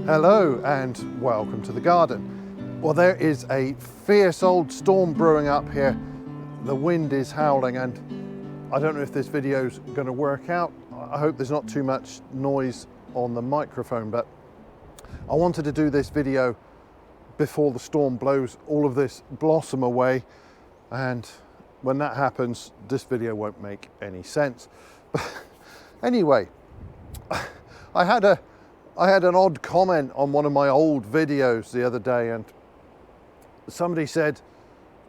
Hello and welcome to the garden. Well, there is a fierce old storm brewing up here. The wind is howling and I don't know if this video's going to work out. I hope there's not too much noise on the microphone, but I wanted to do this video before the storm blows all of this blossom away, and when that happens this video won't make any sense. Anyway, I had an odd comment on one of my old videos the other day, and somebody said,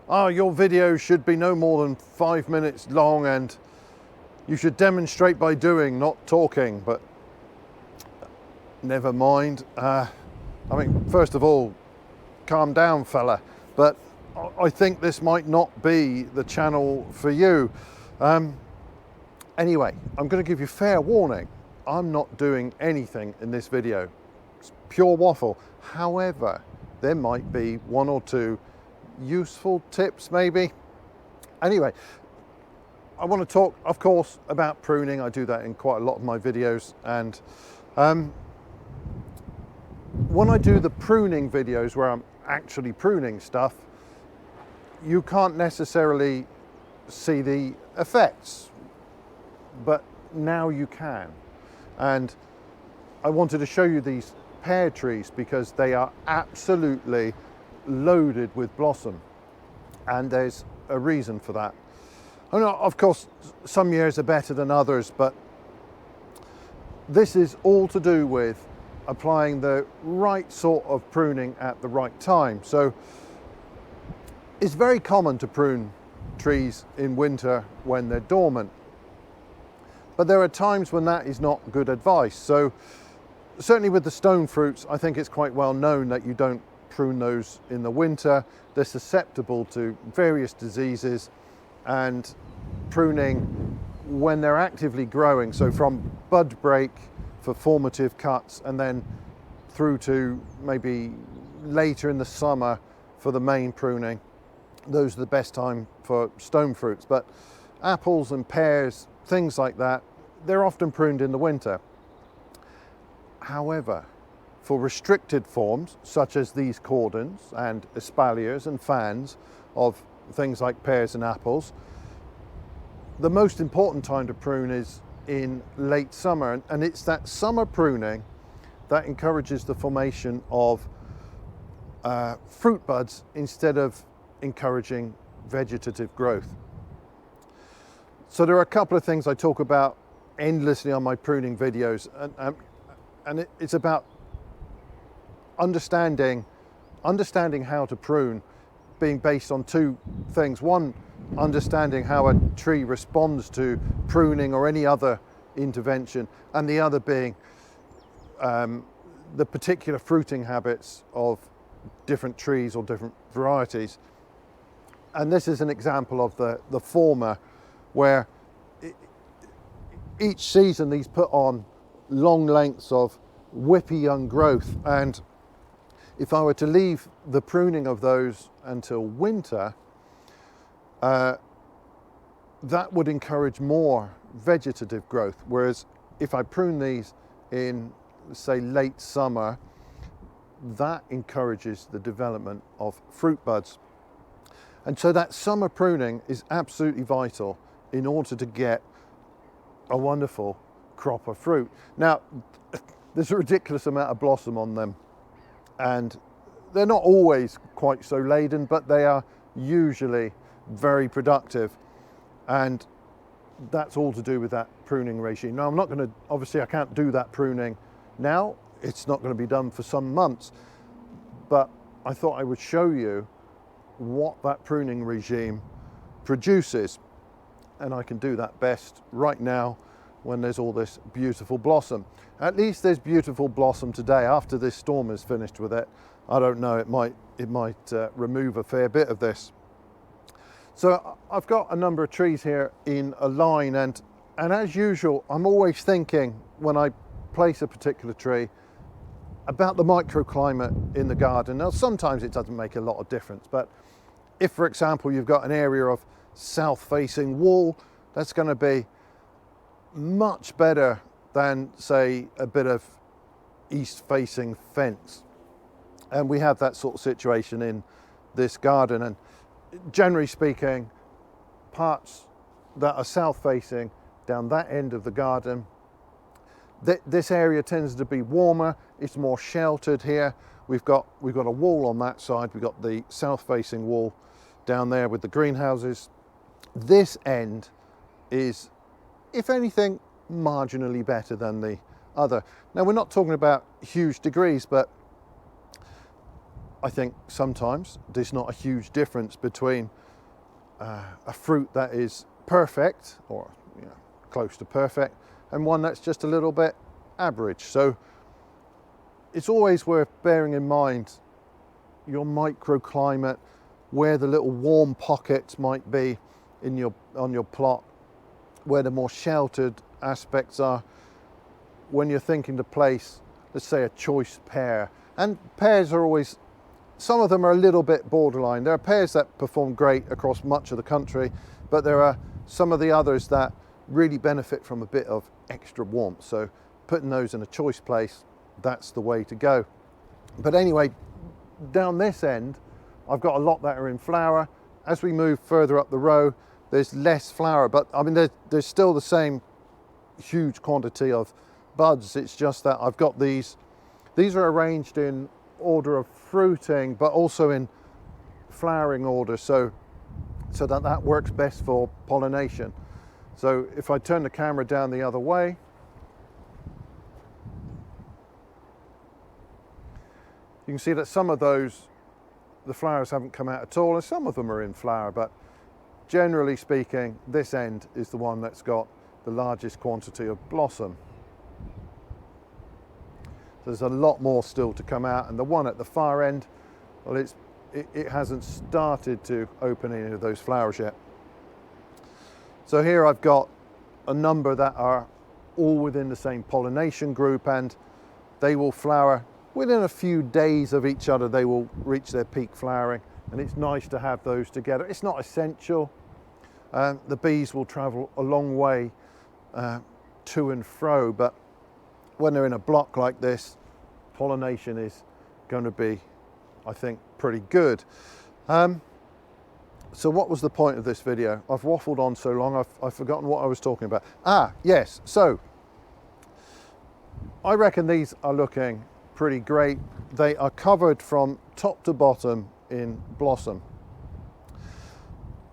"Oh, your video should be no more than 5 minutes long and you should demonstrate by doing, not talking." But never mind. I mean, first of all, calm down, fella. But I think this might not be the channel for you. Anyway, I'm going to give you fair warning. I'm not doing anything in this video. It's pure waffle. However, there might be one or two useful tips maybe. Anyway, I want to talk, of course, about pruning. I do that in quite a lot of my videos, and when I do the pruning videos where I'm actually pruning stuff, you can't necessarily see the effects, but now you can. And I wanted to show you these pear trees because they are absolutely loaded with blossom, and there's a reason for that. I know, of course, some years are better than others, but this is all to do with applying the right sort of pruning at the right time. So it's very common to prune trees in winter when they're dormant, but there are times when that is not good advice. So certainly with the stone fruits, I think it's quite well known that you don't prune those in the winter. They're susceptible to various diseases, and pruning when they're actively growing, so from bud break for formative cuts and then through to maybe later in the summer for the main pruning, those are the best time for stone fruits. But apples and pears, things like that, they're often pruned in the winter. However, for restricted forms such as these cordons and espaliers and fans of things like pears and apples, the most important time to prune is in late summer, and it's that summer pruning that encourages the formation of fruit buds instead of encouraging vegetative growth. So there are a couple of things I talk about endlessly on my pruning videos, and it's about understanding how to prune being based on two things. One, understanding how a tree responds to pruning or any other intervention, and the other being the particular fruiting habits of different trees or different varieties. And this is an example of the former, where each season these put on long lengths of whippy young growth, and if I were to leave the pruning of those until winter, that would encourage more vegetative growth, whereas if I prune these in, say, late summer, that encourages the development of fruit buds. And so that summer pruning is absolutely vital in order to get a wonderful crop of fruit. Now, there's a ridiculous amount of blossom on them, and they're not always quite so laden, but they are usually very productive, and that's all to do with that pruning regime. Now, I'm not going to, obviously I can't do that pruning now, it's not going to be done for some months, but I thought I would show you what that pruning regime produces, and I can do that best right now when there's all this beautiful blossom. At least there's beautiful blossom today. After this storm is finished with it, I don't know, it might remove a fair bit of this. So I've got a number of trees here in a line, and as usual, I'm always thinking when I place a particular tree about the microclimate in the garden. Now, sometimes it doesn't make a lot of difference, but if, for example, you've got an area of south-facing wall, that's going to be much better than, say, a bit of east-facing fence. And we have that sort of situation in this garden. And generally speaking, parts that are south-facing down that end of the garden, this area tends to be warmer. It's more sheltered here. We've got a wall on that side. We've got the south-facing wall down there with the greenhouses. This end is, if anything, marginally better than the other. Now, we're not talking about huge degrees, but I think sometimes there's not a huge difference between a fruit that is perfect, or close to perfect, and one that's just a little bit average. So it's always worth bearing in mind your microclimate, where the little warm pockets might be in on your plot, where the more sheltered aspects are. When you're thinking to place, let's say, a choice pear, and pears are always, some of them are a little bit borderline. There are pears that perform great across much of the country, but there are some of the others that really benefit from a bit of extra warmth. So putting those in a choice place, that's the way to go. But anyway, down this end, I've got a lot that are in flower. As we move further up the row, there's less flower, but I mean, there's still the same huge quantity of buds. It's just that I've got these are arranged in order of fruiting, but also in flowering order, so that works best for pollination. So if I turn the camera down the other way, you can see that some of those, the flowers haven't come out at all, and some of them are in flower, but generally speaking, this end is the one that's got the largest quantity of blossom. There's a lot more still to come out, and the one at the far end, well, it hasn't started to open any of those flowers yet. So here I've got a number that are all within the same pollination group, and they will flower within a few days of each other. They will reach their peak flowering, and it's nice to have those together. It's not essential. The bees will travel a long way to and fro, but when they're in a block like this, pollination is going to be, I think, pretty good. So what was the point of this video? I've waffled on so long, I've forgotten what I was talking about. Yes, so I reckon these are looking pretty great. They are covered from top to bottom in blossom.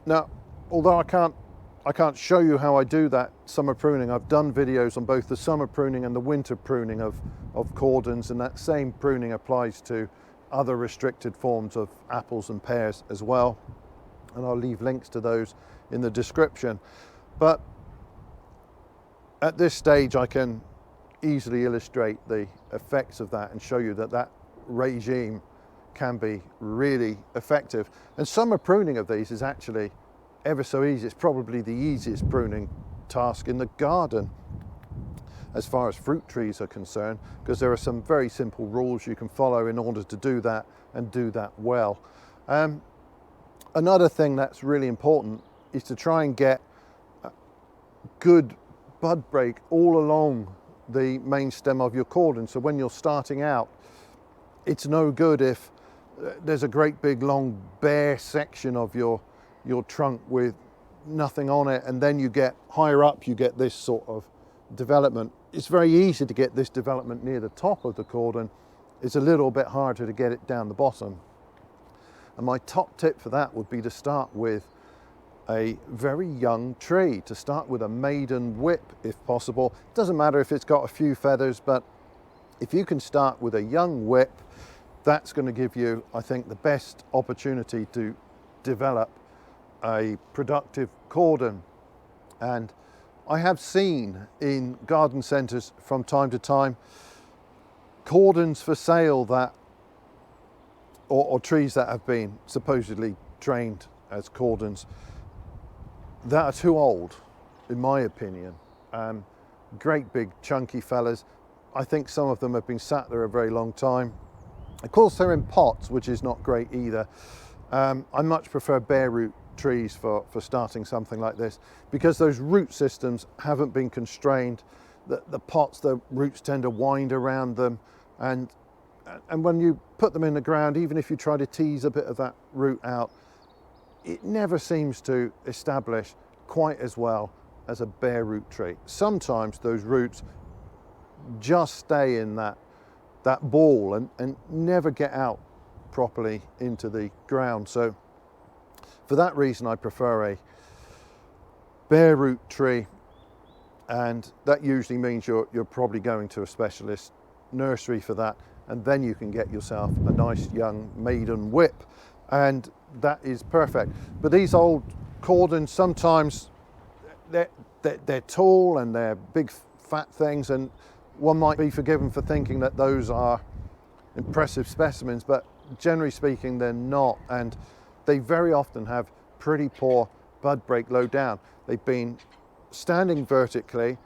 Now, although I can't show you how I do that summer pruning, I've done videos on both the summer pruning and the winter pruning of cordons, and that same pruning applies to other restricted forms of apples and pears as well. And I'll leave links to those in the description. But at this stage, I can easily illustrate the effects of that and show you that regime can be really effective. And summer pruning of these is actually ever so easy. It's probably the easiest pruning task in the garden as far as fruit trees are concerned, because there are some very simple rules you can follow in order to do that and do that well. Another thing that's really important is to try and get good bud break all along the main stem of your cordon. So when you're starting out, it's no good if there's a great big long bare section of your trunk with nothing on it, and then you get higher up, you get this sort of development. It's very easy to get this development near the top of the cordon. It's a little bit harder to get it down the bottom. And my top tip for that would be to start with a very young tree, to start with a maiden whip if possible. It doesn't matter if it's got a few feathers, but if you can start with a young whip, that's going to give you, I think, the best opportunity to develop a productive cordon. And I have seen in garden centres from time to time cordons for sale that, or trees that have been supposedly trained as cordons that are too old, in my opinion. Great big chunky fellas. I think some of them have been sat there a very long time. Of course, they're in pots, which is not great either. I much prefer bare root trees for starting something like this, because those root systems haven't been constrained. The pots, the roots tend to wind around them. And when you put them in the ground, even if you try to tease a bit of that root out, it never seems to establish quite as well as a bare root tree. Sometimes those roots just stay in that ball and never get out properly into the ground. So for that reason, I prefer a bare root tree, and that usually means you're probably going to a specialist nursery for that, and then you can get yourself a nice young maiden whip, and that is perfect. But these old cordons, sometimes they're tall and they're big fat things, and one might be forgiven for thinking that those are impressive specimens, but generally speaking they're not, and they very often have pretty poor bud break low down. They've been standing vertically.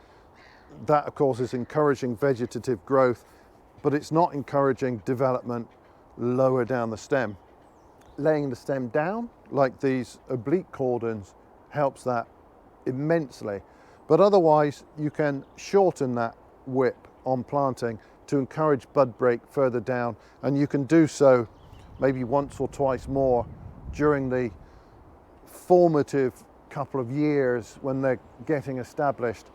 That of course is encouraging vegetative growth, but it's not encouraging development lower down the stem. Laying the stem down like these oblique cordons helps that immensely, but otherwise you can shorten that whip on planting to encourage bud break further down, and you can do so maybe once or twice more during the formative couple of years when they're getting established,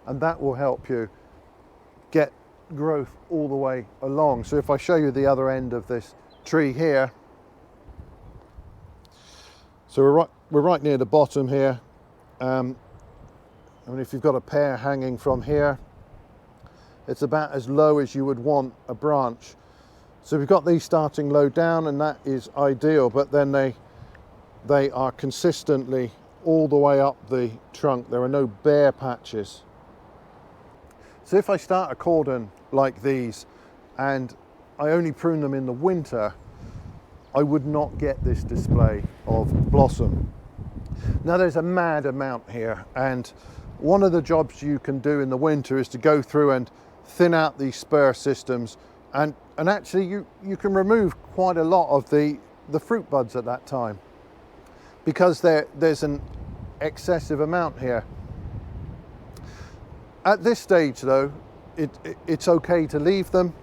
and that will help you get growth all the way along. So if I show you the other end of this tree here, so we're right near the bottom here. I mean, if you've got a pear hanging from here, it's about as low as you would want a branch. So we've got these starting low down, and that is ideal, but then they are consistently all the way up the trunk. There are no bare patches. So if I start a cordon like these and I only prune them in the winter, I would not get this display of blossom. Now there's a mad amount here, and one of the jobs you can do in the winter is to go through and thin out these spur systems, and actually you can remove quite a lot of the fruit buds at that time, because there's an excessive amount here. At this stage though, it's okay to leave them.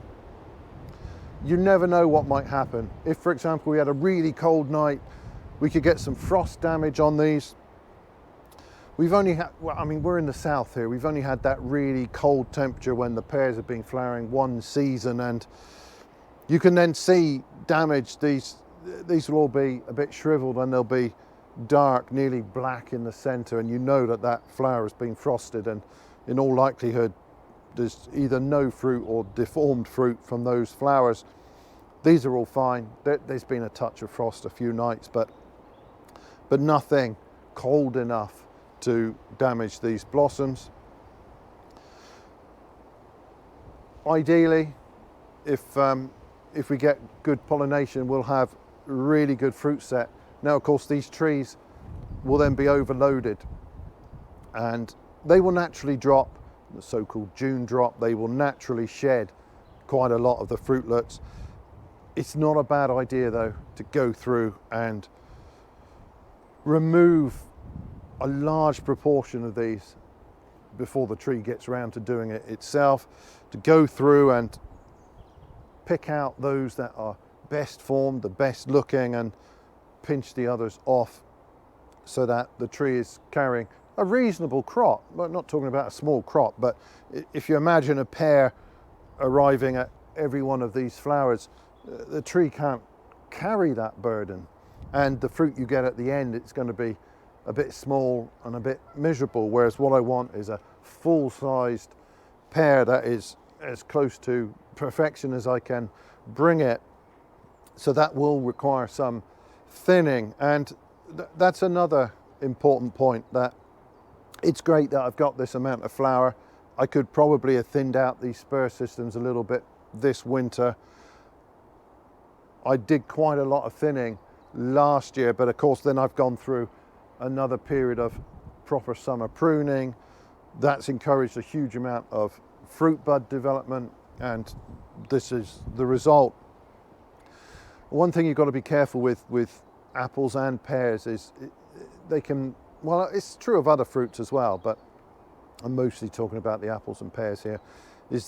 You never know what might happen. If, for example, we had a really cold night, we could get some frost damage on these. We've only had, well, I mean, we're in the south here. We've only had that really cold temperature when the pears have been flowering one season, and you can then see damage. These will all be a bit shriveled, and they'll be dark, nearly black in the center, and you know that that flower has been frosted, and in all likelihood there's either no fruit or deformed fruit from those flowers. These are all fine. There's been a touch of frost a few nights, but nothing cold enough to damage these blossoms. Ideally, if we get good pollination, we'll have really good fruit set. Now of course these trees will then be overloaded, and they will naturally drop, the so-called June drop. They will naturally shed quite a lot of the fruitlets. It's not a bad idea though to go through and remove a large proportion of these before the tree gets around to doing it itself, to go through and pick out those that are best formed, the best looking, and pinch the others off so that the tree is carrying a reasonable crop. Well, not talking about a small crop, but if you imagine a pear arriving at every one of these flowers, the tree can't carry that burden, and the fruit you get at the end, it's going to be a bit small and a bit miserable, whereas what I want is a full-sized pear that is as close to perfection as I can bring it. So that will require some thinning, and that's another important point, that it's great that I've got this amount of flower. I could probably have thinned out these spur systems a little bit this winter. I did quite a lot of thinning last year, but of course then I've gone through another period of proper summer pruning. That's encouraged a huge amount of fruit bud development, and this is the result. One thing you've got to be careful with apples and pears is they can, well, it's true of other fruits as well, but I'm mostly talking about the apples and pears here. is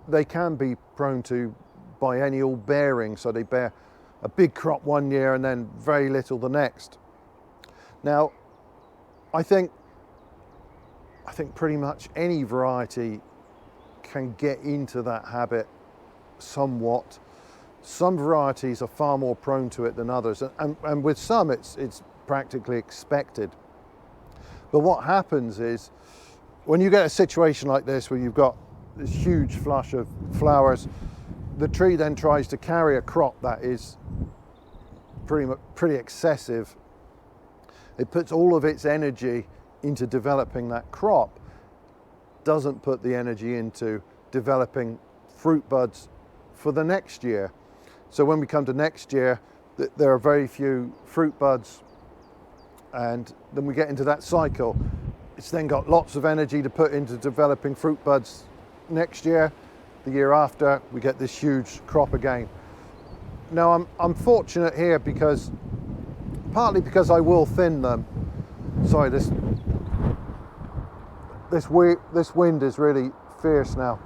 they can be prone to biennial bearing, so they bear a big crop one year and then very little the next. Now, I think pretty much any variety can get into that habit somewhat. Some varieties are far more prone to it than others, and with some it's practically expected. But what happens is, when you get a situation like this where you've got this huge flush of flowers, the tree then tries to carry a crop that is pretty excessive. It puts all of its energy into developing that crop, doesn't put the energy into developing fruit buds for the next year. So when we come to next year, there are very few fruit buds, and then we get into that cycle. It's then got lots of energy to put into developing fruit buds next year. The year after, we get this huge crop again. Now I'm fortunate here because, partly because I will thin them. Sorry, this wind is really fierce now.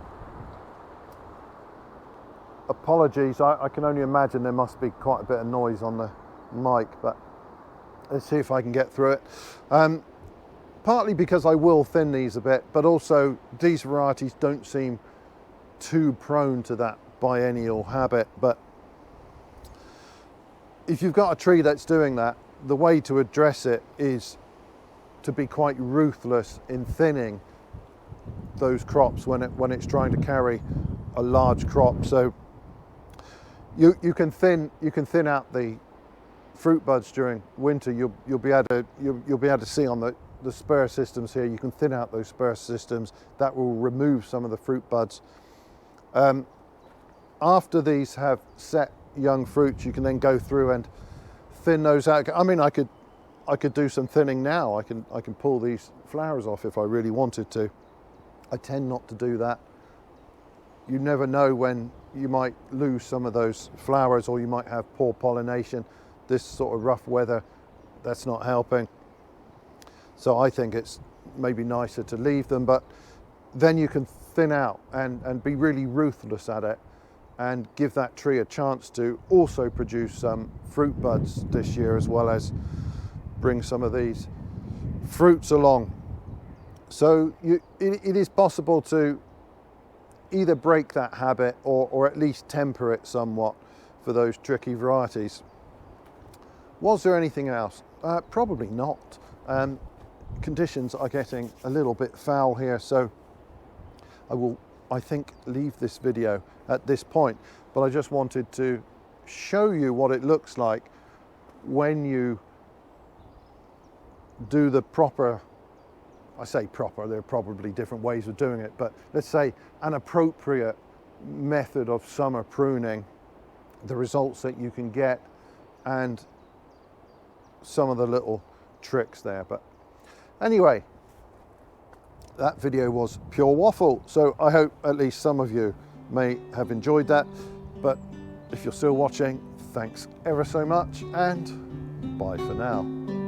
Apologies, I can only imagine there must be quite a bit of noise on the mic, but let's see if I can get through it. Partly because I will thin these a bit, but also these varieties don't seem too prone to that biennial habit. But if you've got a tree that's doing that, the way to address it is to be quite ruthless in thinning those crops when it's trying to carry a large crop. So you can thin out the fruit buds during winter. You'll be able to see on the spur systems here. You can thin out those spur systems. That will remove some of the fruit buds. After these have set young fruits, you can then go through and thin those out. I mean, I could do some thinning now. I can pull these flowers off if I really wanted to. I tend not to do that. You never know when you might lose some of those flowers, or you might have poor pollination. This sort of rough weather, that's not helping. So I think it's maybe nicer to leave them, but then you can thin out and be really ruthless at it, and give that tree a chance to also produce some fruit buds this year, as well as bring some of these fruits along. So it is possible to either break that habit or at least temper it somewhat for those tricky varieties. Was there anything else? Probably not. Conditions are getting a little bit foul here, so I will, I think, leave this video at this point. But I just wanted to show you what it looks like when you do the proper, I say proper, there are probably different ways of doing it, but let's say an appropriate method of summer pruning, the results that you can get, and some of the little tricks there. But anyway, that video was pure waffle, so I hope at least some of you may have enjoyed that. But if you're still watching, thanks ever so much, and bye for now.